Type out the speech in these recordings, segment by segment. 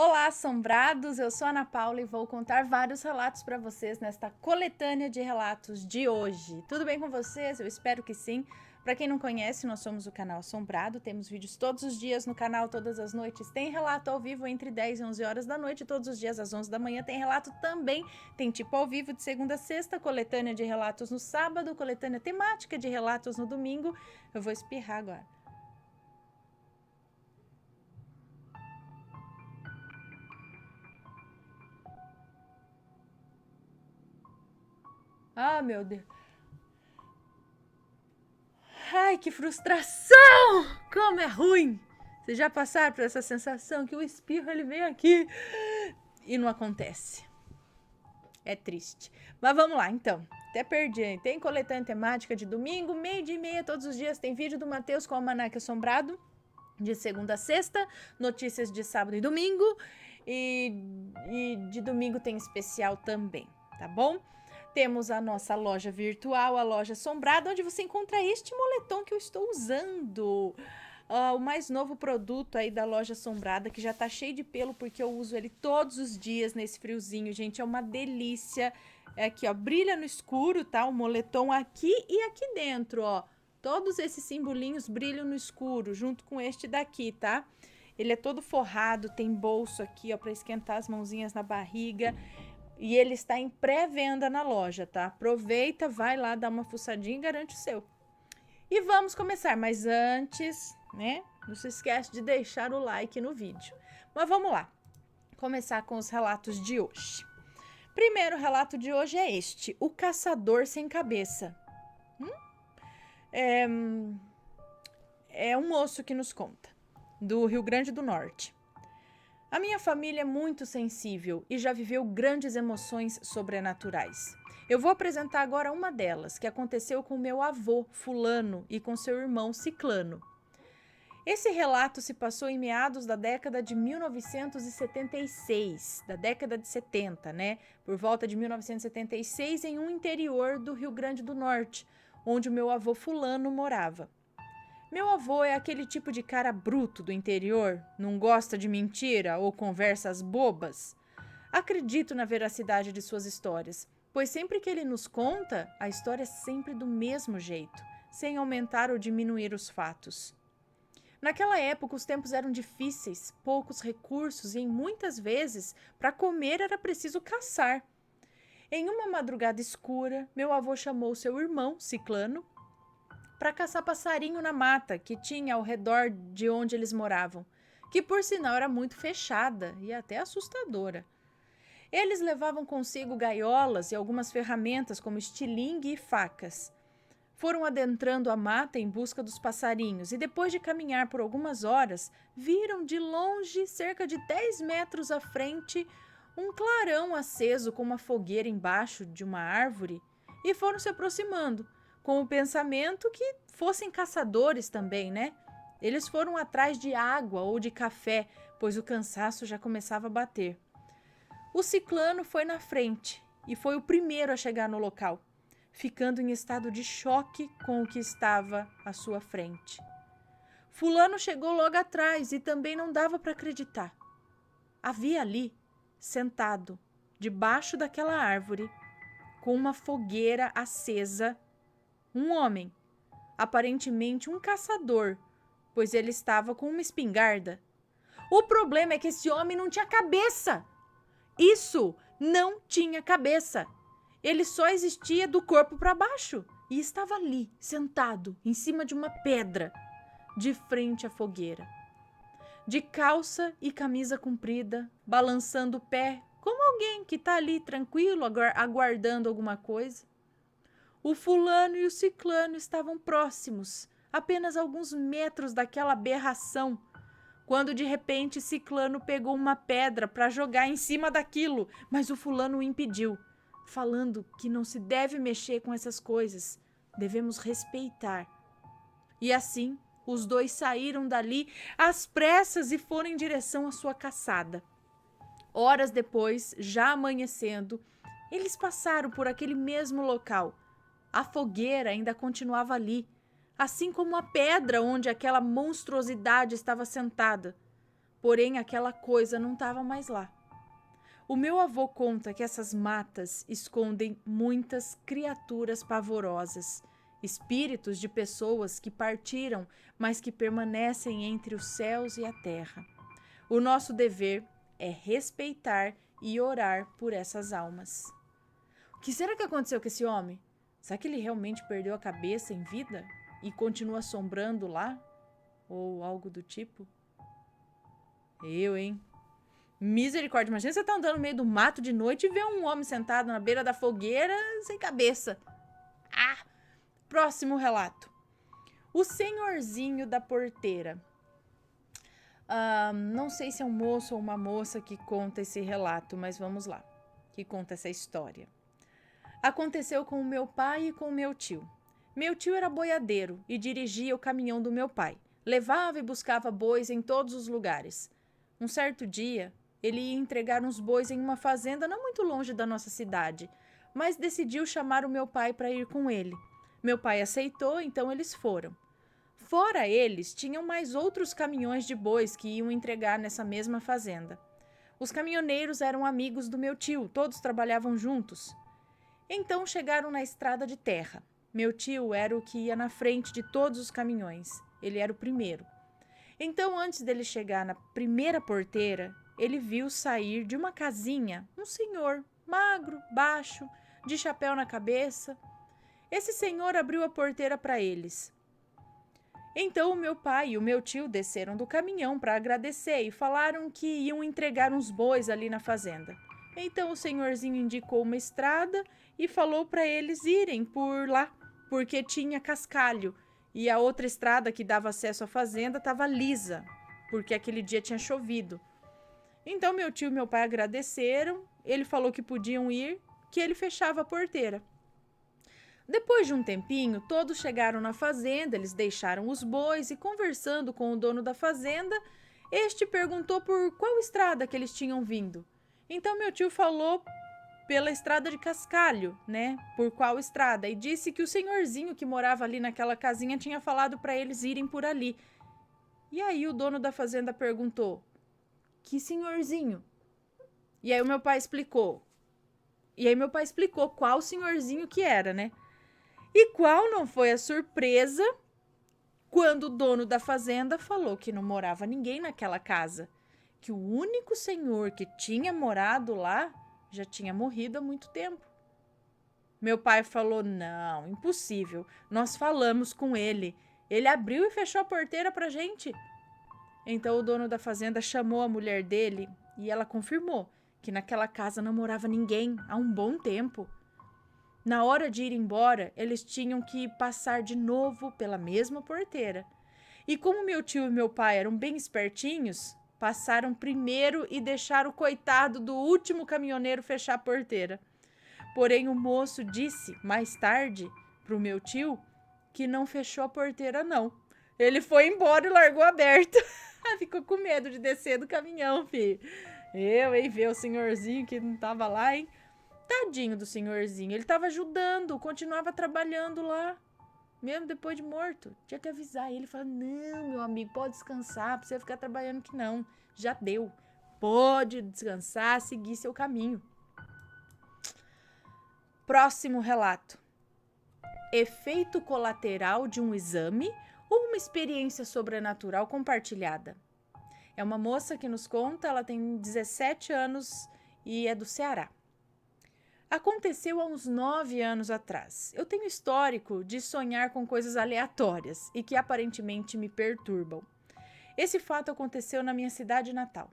Olá, assombrados! Eu sou a Ana Paula e vou contar vários relatos para vocês nesta coletânea de relatos de hoje. Tudo bem com vocês? Eu espero que sim. Para quem não conhece, nós somos o canal Assombrado, temos vídeos todos os dias no canal, todas as noites. Tem relato ao vivo entre 10 e 11 horas da noite, todos os dias às 11 da manhã tem relato também. Tem tipo ao vivo de segunda a sexta, coletânea de relatos no sábado, coletânea temática de relatos no domingo. Eu vou espirrar agora. Ah, meu Deus. Ai, que frustração! Como é ruim! Vocês já passaram por essa sensação que o espirro ele vem aqui e não acontece. É triste. Mas vamos lá, então. Até perdi, hein? Tem coletânea temática de domingo, 12:30 todos os dias. Tem vídeo do Matheus com o Almanaque Assombrado, de segunda a sexta. Notícias de sábado e domingo. E de domingo tem especial também, tá bom? Temos a nossa loja virtual, a loja Assombrada, onde você encontra este moletom que eu estou usando. O mais novo produto aí da loja Assombrada, que já tá cheio de pelo, porque eu uso ele todos os dias nesse friozinho, gente. É uma delícia. É aqui, ó, brilha no escuro, tá? O moletom aqui e aqui dentro, ó. Todos esses simbolinhos brilham no escuro, junto com este daqui, tá? Ele é todo forrado, tem bolso aqui, ó, pra esquentar as mãozinhas na barriga. E ele está em pré-venda na loja, tá? Aproveita, vai lá, dá uma fuçadinha e garante o seu. E vamos começar, mas antes, né? Não se esquece de deixar o like no vídeo. Mas vamos lá, começar com os relatos de hoje. Primeiro relato de hoje é este, o caçador sem cabeça. É um moço que nos conta, do Rio Grande do Norte. A minha família é muito sensível e já viveu grandes emoções sobrenaturais. Eu vou apresentar agora uma delas, que aconteceu com meu avô, Fulano, e com seu irmão, Ciclano. Esse relato se passou em meados da década de 1976, da década de 70, né? Por volta de 1976, em um interior do Rio Grande do Norte, onde o meu avô Fulano morava. Meu avô é aquele tipo de cara bruto do interior, não gosta de mentira ou conversas bobas. Acredito na veracidade de suas histórias, pois sempre que ele nos conta, a história é sempre do mesmo jeito, sem aumentar ou diminuir os fatos. Naquela época, os tempos eram difíceis, poucos recursos e, muitas vezes, para comer era preciso caçar. Em uma madrugada escura, meu avô chamou seu irmão, Ciclano, para caçar passarinho na mata que tinha ao redor de onde eles moravam, que por sinal era muito fechada e até assustadora. Eles levavam consigo gaiolas e algumas ferramentas como estilingue e facas. Foram adentrando a mata em busca dos passarinhos e depois de caminhar por algumas horas, viram de longe, cerca de 10 metros à frente, um clarão aceso com uma fogueira embaixo de uma árvore e foram se aproximando, com o pensamento que fossem caçadores também, né? Eles foram atrás de água ou de café, pois o cansaço já começava a bater. O Ciclano foi na frente e foi o primeiro a chegar no local, ficando em estado de choque com o que estava à sua frente. Fulano chegou logo atrás e também não dava para acreditar. Havia ali, sentado, debaixo daquela árvore, com uma fogueira acesa, um homem, aparentemente um caçador, pois ele estava com uma espingarda. O problema é que esse homem não tinha cabeça. Isso, não tinha cabeça. Ele só existia do corpo para baixo e estava ali, sentado, em cima de uma pedra, de frente à fogueira. De calça e camisa comprida, balançando o pé, como alguém que está ali tranquilo, aguardando alguma coisa. O fulano e o ciclano estavam próximos, apenas alguns metros daquela aberração, quando de repente Ciclano pegou uma pedra para jogar em cima daquilo, mas o fulano o impediu, falando que não se deve mexer com essas coisas, devemos respeitar. E assim, os dois saíram dali às pressas e foram em direção à sua caçada. Horas depois, já amanhecendo, eles passaram por aquele mesmo local. A fogueira ainda continuava ali, assim como a pedra onde aquela monstruosidade estava sentada. porém aquela coisa não estava mais lá. O meu avô conta que essas matas escondem muitas criaturas pavorosas, espíritos de pessoas que partiram, mas que permanecem entre os céus e a terra. O nosso dever é respeitar e orar por essas almas. O que será que aconteceu com esse homem? Será que ele realmente perdeu a cabeça em vida e continua assombrando lá? Ou algo do tipo? Hein? Misericórdia, imagina você tá andando no meio do mato de noite e vê um homem sentado na beira da fogueira sem cabeça. Próximo relato. O senhorzinho da porteira. Não sei se é um moço ou uma moça que conta esse relato, mas vamos lá, que conta essa história. Aconteceu com o meu pai e com o meu tio. Meu tio era boiadeiro e dirigia o caminhão do meu pai. Levava e buscava bois em todos os lugares. Um certo dia, ele ia entregar uns bois em uma fazenda não muito longe da nossa cidade, mas decidiu chamar o meu pai para ir com ele. Meu pai aceitou, então eles foram. Fora eles, tinham mais outros caminhões de bois que iam entregar nessa mesma fazenda. Os caminhoneiros eram amigos do meu tio, todos trabalhavam juntos. Então chegaram na estrada de terra. Meu tio era o que ia na frente de todos os caminhões. Ele era o primeiro. Então, antes dele chegar na primeira porteira, ele viu sair de uma casinha um senhor, magro, baixo, de chapéu na cabeça. Esse senhor abriu a porteira para eles. Então o meu pai e o meu tio desceram do caminhão para agradecer e falaram que iam entregar uns bois ali na fazenda. Então o senhorzinho indicou uma estrada e falou para eles irem por lá, porque tinha cascalho e a outra estrada que dava acesso à fazenda estava lisa, porque aquele dia tinha chovido. Então meu tio e meu pai agradeceram, ele falou que podiam ir, que ele fechava a porteira. Depois de um tempinho, todos chegaram na fazenda, eles deixaram os bois e, conversando com o dono da fazenda, este perguntou por qual estrada que eles tinham vindo. Então meu tio falou pela estrada de cascalho, né? Por qual estrada? E disse que o senhorzinho que morava ali naquela casinha tinha falado para eles irem por ali. E aí o dono da fazenda perguntou: que senhorzinho? E aí o meu pai explicou. Qual senhorzinho que era, né? E qual não foi a surpresa quando o dono da fazenda falou que não morava ninguém naquela casa, que o único senhor que tinha morado lá já tinha morrido há muito tempo. Meu pai falou: não, impossível, nós falamos com ele, ele abriu e fechou a porteira pra gente. Então o dono da fazenda chamou a mulher dele e ela confirmou que naquela casa não morava ninguém há um bom tempo. Na hora de ir embora, eles tinham que passar de novo pela mesma porteira. E como meu tio e meu pai eram bem espertinhos, passaram primeiro e deixaram o coitado do último caminhoneiro fechar a porteira. Porém, o moço disse, mais tarde, pro meu tio, que não fechou a porteira, não. Ele foi embora e largou aberta. Ficou com medo de descer do caminhão, filho. Ver o senhorzinho que não tava lá, hein? Tadinho do senhorzinho, ele estava ajudando, continuava trabalhando lá, mesmo depois de morto. Tinha que avisar ele, falar: não, meu amigo, pode descansar, não precisa ficar trabalhando aqui não, já deu. Pode descansar, seguir seu caminho. Próximo relato. Efeito colateral de um exame ou uma experiência sobrenatural compartilhada? É uma moça que nos conta, ela tem 17 anos e é do Ceará. Aconteceu há uns 9 anos atrás. Eu tenho histórico de sonhar com coisas aleatórias e que aparentemente me perturbam. Esse fato aconteceu na minha cidade natal.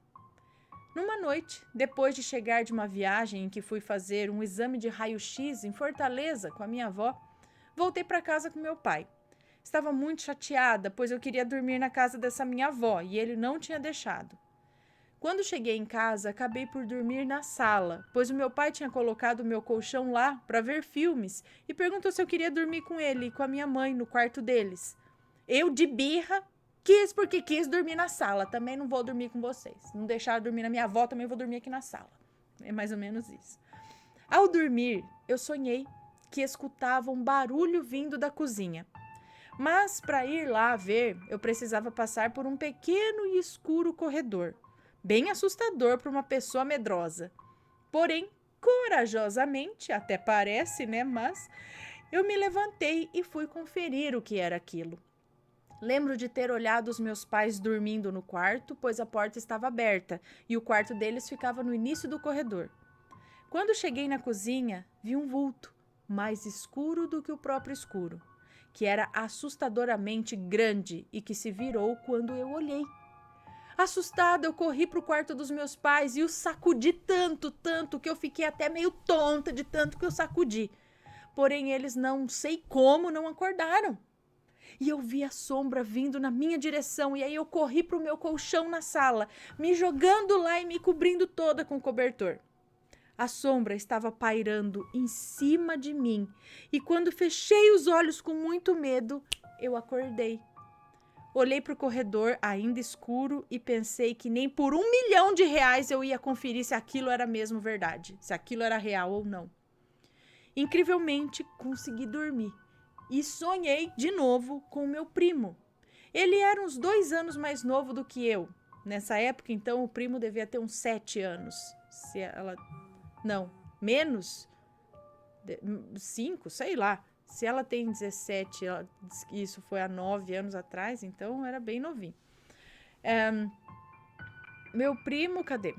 Numa noite, depois de chegar de uma viagem em que fui fazer um exame de raio-x em Fortaleza com a minha avó, voltei para casa com meu pai. Estava muito chateada, pois eu queria dormir na casa dessa minha avó e ele não tinha deixado. Quando cheguei em casa, acabei por dormir na sala, pois o meu pai tinha colocado o meu colchão lá para ver filmes e perguntou se eu queria dormir com ele e com a minha mãe no quarto deles. Eu, de birra, quis porque quis dormir na sala. Também não vou dormir com vocês. Não deixaram dormir na minha avó, também vou dormir aqui na sala. É mais ou menos isso. Ao dormir, eu sonhei que escutava um barulho vindo da cozinha. Mas para ir lá ver, eu precisava passar por um pequeno e escuro corredor, bem assustador para uma pessoa medrosa. Porém, corajosamente, até parece, né? Mas eu me levantei e fui conferir o que era aquilo. Lembro de ter olhado os meus pais dormindo no quarto, pois a porta estava aberta e o quarto deles ficava no início do corredor. Quando cheguei na cozinha, vi um vulto, mais escuro do que o próprio escuro, que era assustadoramente grande e que se virou quando eu olhei. Assustada, eu corri para o quarto dos meus pais e os sacudi tanto, que eu fiquei até meio tonta de tanto que eu sacudi. Porém, eles não sei como não acordaram. E eu vi a sombra vindo na minha direção e aí eu corri para o meu colchão na sala, me jogando lá e me cobrindo toda com cobertor. A sombra estava pairando em cima de mim e quando fechei os olhos com muito medo, eu acordei. Olhei para o corredor ainda escuro e pensei que nem por R$ 1.000.000 eu ia conferir se aquilo era mesmo verdade, se aquilo era real ou não. Incrivelmente, consegui dormir e sonhei de novo com o meu primo. Ele era uns 2 anos mais novo do que eu. Nessa época, então, o primo devia ter uns 7 anos. Se ela... Não, menos? 5, sei lá. Se ela tem 17, isso foi há 9 anos atrás, então era bem novinho. Meu primo, cadê?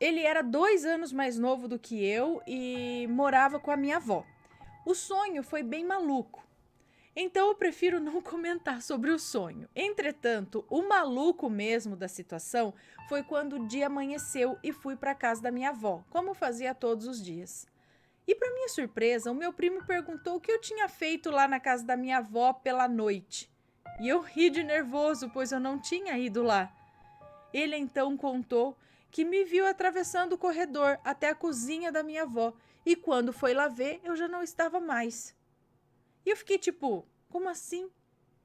Ele era 2 anos mais novo do que eu e morava com a minha avó. O sonho foi bem maluco. Então eu prefiro não comentar sobre o sonho. Entretanto, o maluco mesmo da situação foi quando o dia amanheceu e fui para a casa da minha avó, como fazia todos os dias. E para minha surpresa, o meu primo perguntou o que eu tinha feito lá na casa da minha avó pela noite. E eu ri de nervoso, pois eu não tinha ido lá. Ele então contou que me viu atravessando o corredor até a cozinha da minha avó e quando foi lá ver, eu já não estava mais. E eu fiquei tipo, como assim?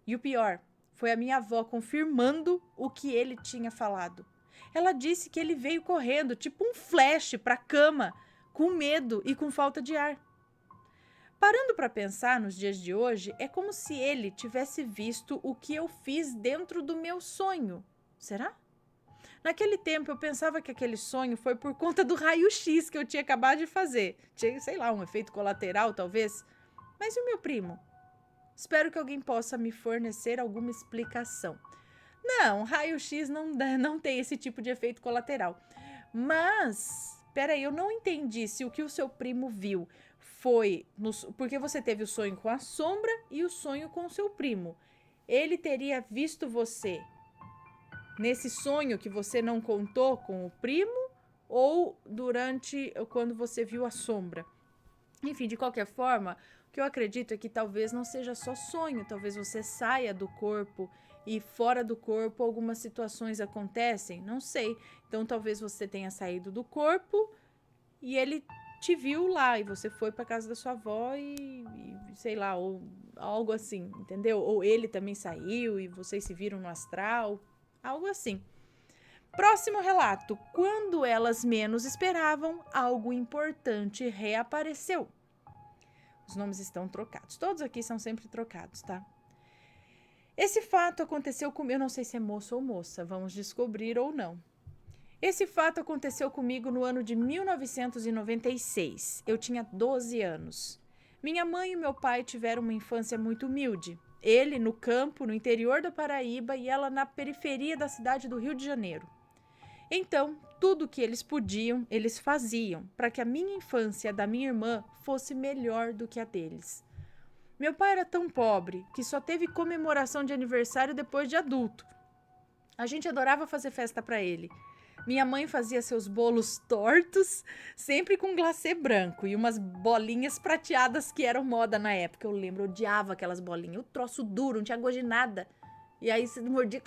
E o pior, foi a minha avó confirmando o que ele tinha falado. Ela disse que ele veio correndo, tipo um flash, para a cama, com medo e com falta de ar. Parando para pensar nos dias de hoje, é como se ele tivesse visto o que eu fiz dentro do meu sonho. Será? Naquele tempo eu pensava que aquele sonho foi por conta do raio-x que eu tinha acabado de fazer. Tinha, sei lá, um efeito colateral talvez. Mas e o meu primo? Espero que alguém possa me fornecer alguma explicação. Não, raio-x não tem esse tipo de efeito colateral. Mas, peraí, eu não entendi se o que o seu primo viu foi... porque você teve o sonho com a sombra e o sonho com o seu primo. Ele teria visto você nesse sonho que você não contou com o primo ou durante quando você viu a sombra? Enfim, de qualquer forma, o que eu acredito é que talvez não seja só sonho, talvez você saia do corpo e fora do corpo algumas situações acontecem, não sei. Então talvez você tenha saído do corpo e ele te viu lá e você foi para casa da sua avó e sei lá, ou algo assim, entendeu? Ou ele também saiu e vocês se viram no astral, algo assim. Próximo relato. Quando elas menos esperavam, algo importante reapareceu. Os nomes estão trocados. Todos aqui são sempre trocados, tá? Esse fato aconteceu comigo. Eu não sei se é moço ou moça. Vamos descobrir ou não. Esse fato aconteceu comigo no ano de 1996. Eu tinha 12 anos. Minha mãe e meu pai tiveram uma infância muito humilde. Ele no campo, no interior da Paraíba, e ela na periferia da cidade do Rio de Janeiro. Então, tudo que eles podiam, eles faziam para que a minha infância e a da minha irmã fosse melhor do que a deles. Meu pai era tão pobre que só teve comemoração de aniversário depois de adulto. A gente adorava fazer festa para ele. Minha mãe fazia seus bolos tortos, sempre com glacê branco e umas bolinhas prateadas que eram moda na época. Eu lembro, eu odiava aquelas bolinhas. O troço duro, não tinha gosto de nada. E aí você mordia...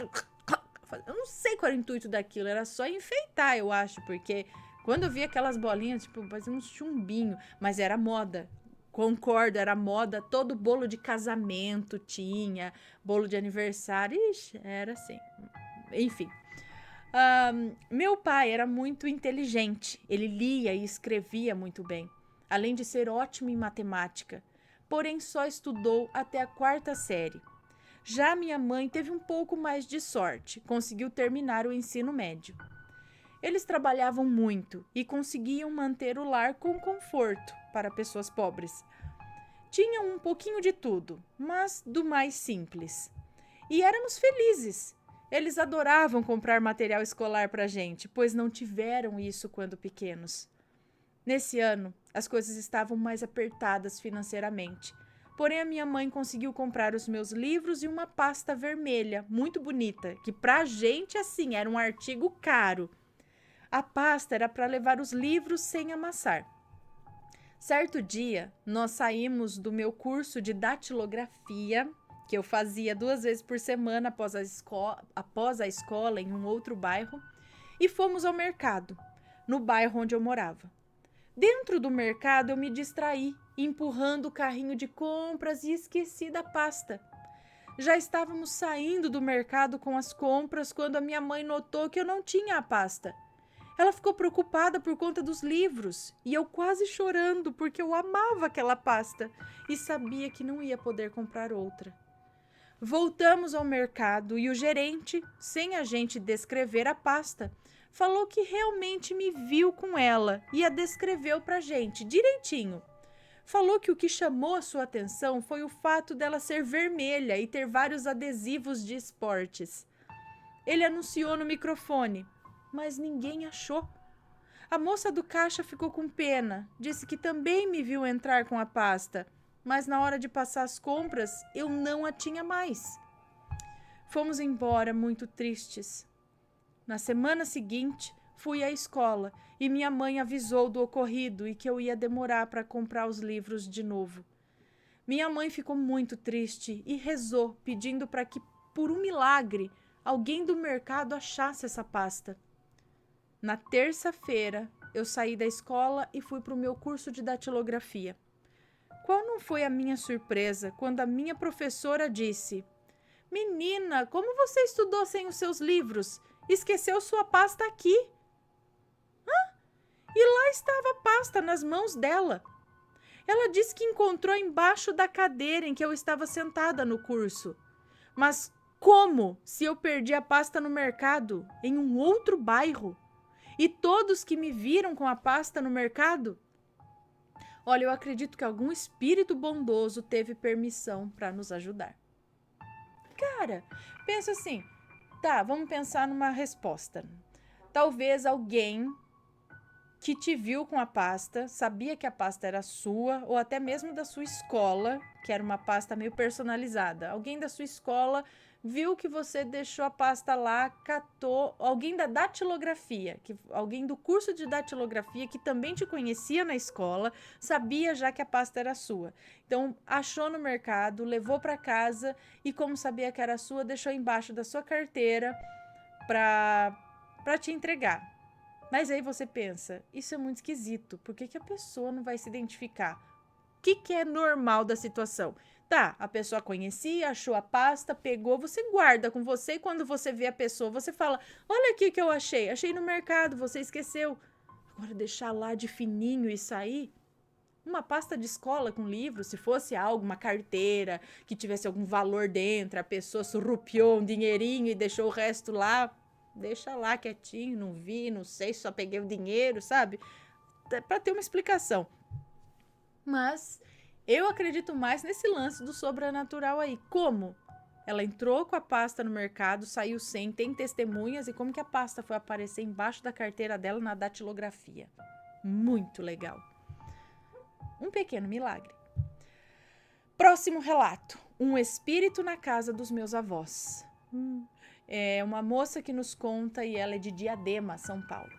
Eu não sei qual era o intuito daquilo, era só enfeitar, eu acho, porque quando eu via aquelas bolinhas, tipo, parecia um chumbinho, mas era moda. Concordo, era moda, todo bolo de casamento tinha, bolo de aniversário, ixi, era assim. Enfim. Meu pai era muito inteligente, ele lia e escrevia muito bem. além de ser ótimo em matemática, porém só estudou até a 4ª série. Já minha mãe teve um pouco mais de sorte, conseguiu terminar o ensino médio. Eles trabalhavam muito e conseguiam manter o lar com conforto para pessoas pobres. Tinham um pouquinho de tudo, mas do mais simples. E éramos felizes. Eles adoravam comprar material escolar para a gente, pois não tiveram isso quando pequenos. Nesse ano, as coisas estavam mais apertadas financeiramente. Porém, a minha mãe conseguiu comprar os meus livros e uma pasta vermelha, muito bonita, que pra gente, assim, era um artigo caro. A pasta era para levar os livros sem amassar. Certo dia, nós saímos do meu curso de datilografia, que eu fazia 2 vezes por semana após a escola em um outro bairro, e fomos ao mercado, no bairro onde eu morava. Dentro do mercado eu me distraí, empurrando o carrinho de compras e esqueci da pasta. Já estávamos saindo do mercado com as compras quando a minha mãe notou que eu não tinha a pasta. Ela ficou preocupada por conta dos livros e eu quase chorando porque eu amava aquela pasta e sabia que não ia poder comprar outra. Voltamos ao mercado e o gerente, sem a gente descrever a pasta, falou que realmente me viu com ela e a descreveu pra gente direitinho. Falou que o que chamou a sua atenção foi o fato dela ser vermelha e ter vários adesivos de esportes. Ele anunciou no microfone, mas ninguém achou. A moça do caixa ficou com pena, disse que também me viu entrar com a pasta, mas na hora de passar as compras eu não a tinha mais. Fomos embora muito tristes. Na semana seguinte, fui à escola e minha mãe avisou do ocorrido e que eu ia demorar para comprar os livros de novo. Minha mãe ficou muito triste e rezou, pedindo para que, por um milagre, alguém do mercado achasse essa pasta. Na terça-feira, eu saí da escola e fui para o meu curso de datilografia. Qual não foi a minha surpresa quando a minha professora disse: "Menina, como você estudou sem os seus livros? Esqueceu sua pasta aqui." E lá estava a pasta nas mãos dela. Ela disse que encontrou embaixo da cadeira em que eu estava sentada no curso. Mas como se eu perdi a pasta no mercado, em um outro bairro? E todos que me viram com a pasta no mercado? Olha, eu acredito que algum espírito bondoso teve permissão para nos ajudar. Cara, pensa assim, tá, vamos pensar numa resposta. Talvez alguém que te viu com a pasta, sabia que a pasta era sua, ou até mesmo da sua escola, que era uma pasta meio personalizada. Alguém da sua escola viu que você deixou a pasta lá, catou. Alguém da datilografia, alguém do curso de datilografia que também te conhecia na escola, sabia já que a pasta era sua. Então, achou no mercado, levou para casa e, como sabia que era sua, deixou embaixo da sua carteira para te entregar. Mas aí você pensa, isso é muito esquisito, por que a pessoa não vai se identificar? O que é normal da situação? Tá, a pessoa conhecia, achou a pasta, pegou, você guarda com você e quando você vê a pessoa, você fala, olha aqui o que eu achei no mercado, você esqueceu. Agora deixar lá de fininho e sair? Uma pasta de escola com livro, se fosse algo, uma carteira, que tivesse algum valor dentro, a pessoa surrupiou um dinheirinho e deixou o resto lá, deixa lá quietinho, não vi, não sei, só peguei o dinheiro, sabe? Para ter uma explicação. Mas eu acredito mais nesse lance do sobrenatural aí. Como? Ela entrou com a pasta no mercado, saiu sem, tem testemunhas e como que a pasta foi aparecer embaixo da carteira dela na datilografia. Muito legal. Um pequeno milagre. Próximo relato. Um espírito na casa dos meus avós. É uma moça que nos conta e ela é de Diadema, São Paulo.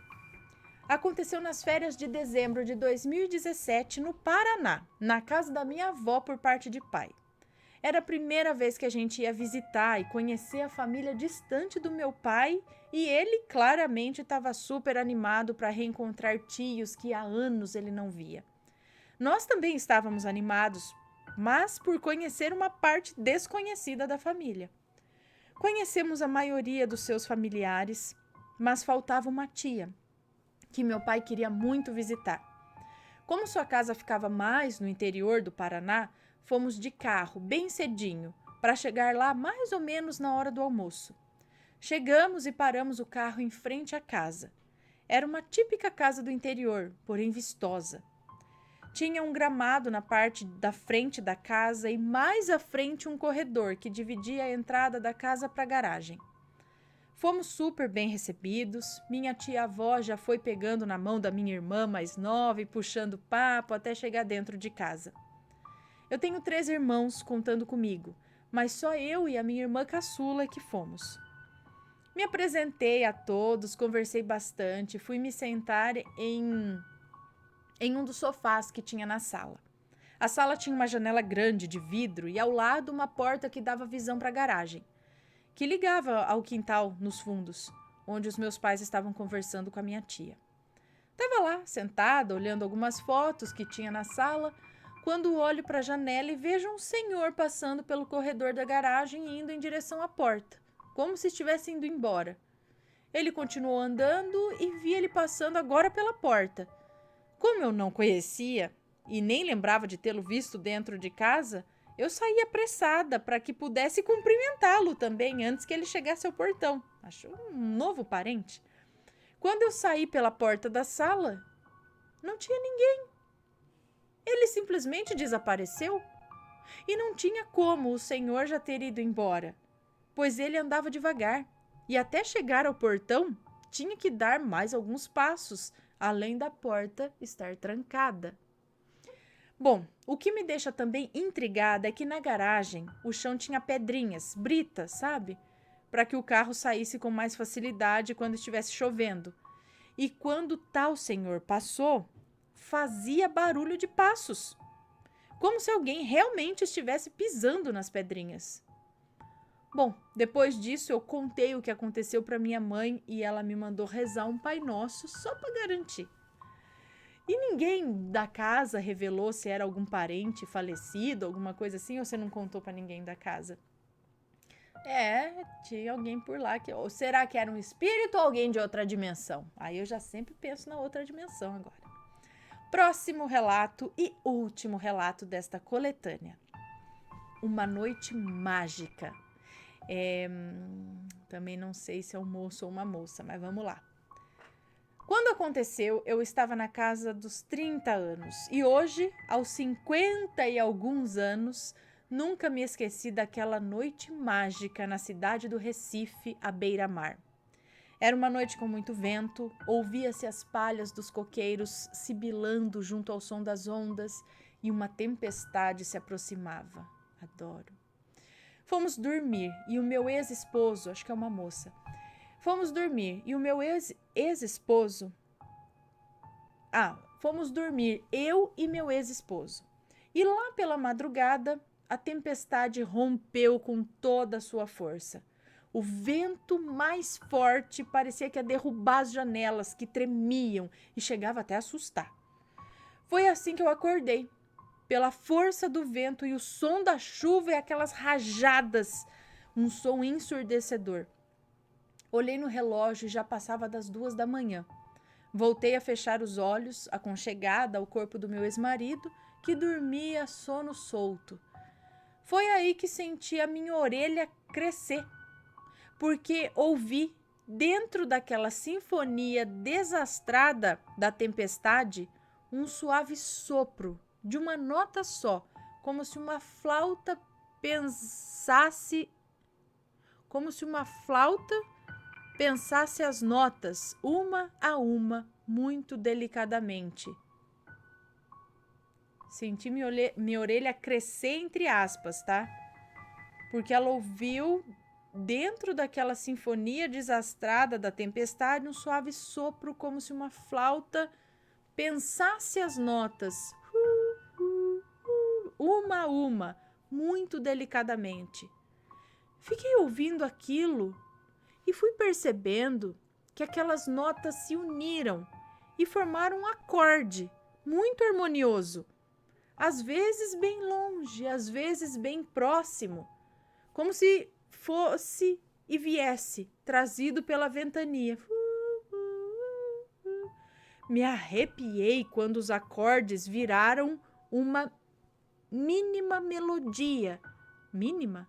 Aconteceu nas férias de dezembro de 2017 no Paraná, na casa da minha avó por parte de pai. Era a primeira vez que a gente ia visitar e conhecer a família distante do meu pai e ele claramente estava super animado para reencontrar tios que há anos ele não via. Nós também estávamos animados, mas por conhecer uma parte desconhecida da família. Conhecemos a maioria dos seus familiares, mas faltava uma tia, que meu pai queria muito visitar. Como sua casa ficava mais no interior do Paraná, fomos de carro bem cedinho, para chegar lá mais ou menos na hora do almoço. Chegamos e paramos o carro em frente à casa. Era uma típica casa do interior, porém vistosa. Tinha um gramado na parte da frente da casa e mais à frente um corredor que dividia a entrada da casa para a garagem. Fomos super bem recebidos, minha tia-avó já foi pegando na mão da minha irmã mais nova e puxando papo até chegar dentro de casa. Eu tenho 3 irmãos contando comigo, mas só eu e a minha irmã caçula que fomos. Me apresentei a todos, conversei bastante, fui me sentar em um dos sofás que tinha na sala. A sala tinha uma janela grande de vidro e ao lado uma porta que dava visão para a garagem, que ligava ao quintal nos fundos, onde os meus pais estavam conversando com a minha tia. Estava lá, sentada, olhando algumas fotos que tinha na sala, quando olho para a janela e vejo um senhor passando pelo corredor da garagem e indo em direção à porta, como se estivesse indo embora. Ele continuou andando e vi ele passando agora pela porta. Como eu não conhecia e nem lembrava de tê-lo visto dentro de casa, eu saí apressada para que pudesse cumprimentá-lo também antes que ele chegasse ao portão. Achou um novo parente. Quando eu saí pela porta da sala, não tinha ninguém. Ele simplesmente desapareceu. E não tinha como o senhor já ter ido embora, pois ele andava devagar e até chegar ao portão tinha que dar mais alguns passos, além da porta estar trancada. Bom, o que me deixa também intrigada é que na garagem o chão tinha pedrinhas, britas, sabe? Para que o carro saísse com mais facilidade quando estivesse chovendo. E quando tal senhor passou, fazia barulho de passos, como se alguém realmente estivesse pisando nas pedrinhas. Bom, depois disso eu contei o que aconteceu para minha mãe e ela me mandou rezar um Pai Nosso só para garantir. E ninguém da casa revelou se era algum parente falecido, alguma coisa assim, ou você não contou para ninguém da casa? Tinha alguém por lá. Ou será que era um espírito ou alguém de outra dimensão? Aí eu já sempre penso na outra dimensão agora. Próximo relato e último relato desta coletânea. Uma noite mágica. Também não sei se é um moço ou uma moça, mas vamos lá. Quando aconteceu, eu estava na casa dos 30 anos e hoje, aos 50 e alguns anos, nunca me esqueci daquela noite mágica na cidade do Recife, à beira-mar. Era uma noite com muito vento, ouvia-se as palhas dos coqueiros sibilando junto ao som das ondas e uma tempestade se aproximava. Adoro. Fomos dormir e o meu ex-esposo, acho que é uma moça, fomos dormir, eu e meu ex-esposo. E lá pela madrugada, a tempestade rompeu com toda a sua força. O vento mais forte parecia que ia derrubar as janelas, que tremiam e chegava até a assustar. Foi assim que eu acordei, pela força do vento e o som da chuva e aquelas rajadas, um som ensurdecedor. Olhei no relógio e já passava das 2 da manhã. Voltei a fechar os olhos, aconchegada ao corpo do meu ex-marido, que dormia sono solto. Foi aí que senti a minha orelha crescer, porque ouvi, dentro daquela sinfonia desastrada da tempestade, um suave sopro de uma nota só, como se uma flauta pensasse as notas, uma a uma, muito delicadamente. Senti minha orelha crescer entre aspas, tá? Porque ela ouviu, dentro daquela sinfonia desastrada da tempestade, um suave sopro, como se uma flauta pensasse as notas, uma a uma, muito delicadamente. Fiquei ouvindo aquilo e fui percebendo que aquelas notas se uniram e formaram um acorde muito harmonioso, às vezes bem longe, às vezes bem próximo, como se fosse e viesse, trazido pela ventania. Me arrepiei quando os acordes viraram uma mínima melodia. Mínima?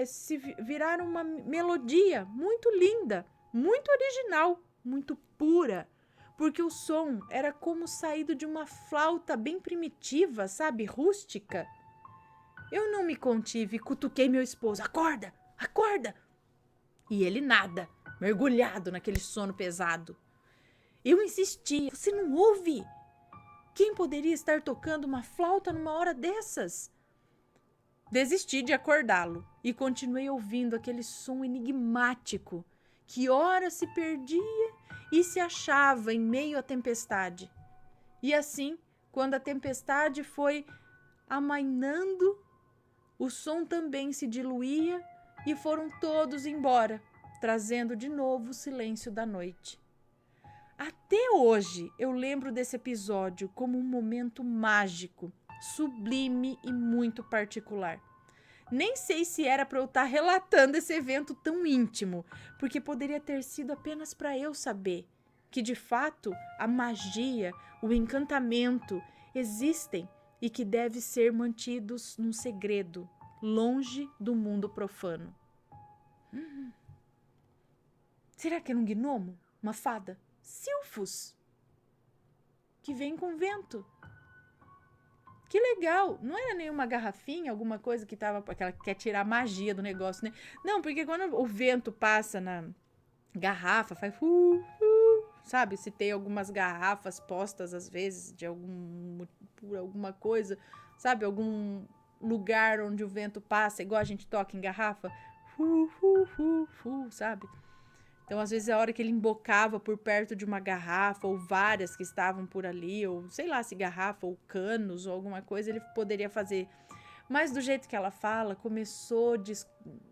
Se viraram uma melodia muito linda, muito original, muito pura, porque o som era como saído de uma flauta bem primitiva, sabe, rústica. Eu não me contive e cutuquei meu esposo. Acorda, acorda! E ele nada, mergulhado naquele sono pesado. Eu insisti, você não ouve? Quem poderia estar tocando uma flauta numa hora dessas? Desisti de acordá-lo e continuei ouvindo aquele som enigmático que ora se perdia e se achava em meio à tempestade. E assim, quando a tempestade foi amainando, o som também se diluía e foram todos embora, trazendo de novo o silêncio da noite. Até hoje eu lembro desse episódio como um momento mágico, sublime e muito particular. Nem sei se era para eu estar relatando esse evento tão íntimo, porque poderia ter sido apenas para eu saber que, de fato, a magia, o encantamento existem e que devem ser mantidos num segredo, longe do mundo profano. Será que era um gnomo? Uma fada? Silfos, que vem com vento. Que legal, não era nenhuma garrafinha, alguma coisa que tava, aquela que quer tirar a magia do negócio, né? Não, porque quando o vento passa na garrafa, faz sabe? Se tem algumas garrafas postas às vezes por alguma coisa, sabe? Algum lugar onde o vento passa, igual a gente toca em garrafa, sabe? Então, às vezes, a hora que ele embocava por perto de uma garrafa, ou várias que estavam por ali, ou sei lá se garrafa, ou canos, ou alguma coisa, ele poderia fazer. Mas do jeito que ela fala, começou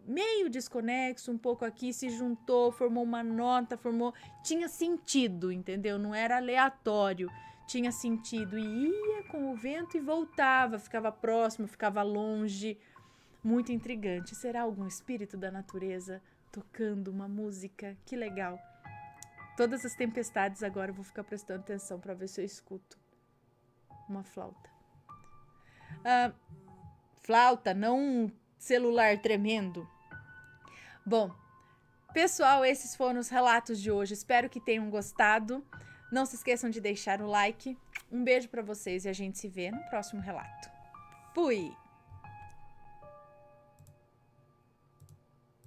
meio desconexo, um pouco aqui, se juntou, formou uma nota, tinha sentido, entendeu? Não era aleatório, tinha sentido. E ia com o vento e voltava, ficava próximo, ficava longe. Muito intrigante. Será algum espírito da natureza tocando uma música? Que legal. Todas as tempestades agora eu vou ficar prestando atenção para ver se eu escuto uma flauta. Flauta, não um celular tremendo. Bom, pessoal, esses foram os relatos de hoje. Espero que tenham gostado. Não se esqueçam de deixar o like. Um beijo para vocês e a gente se vê no próximo relato. Fui!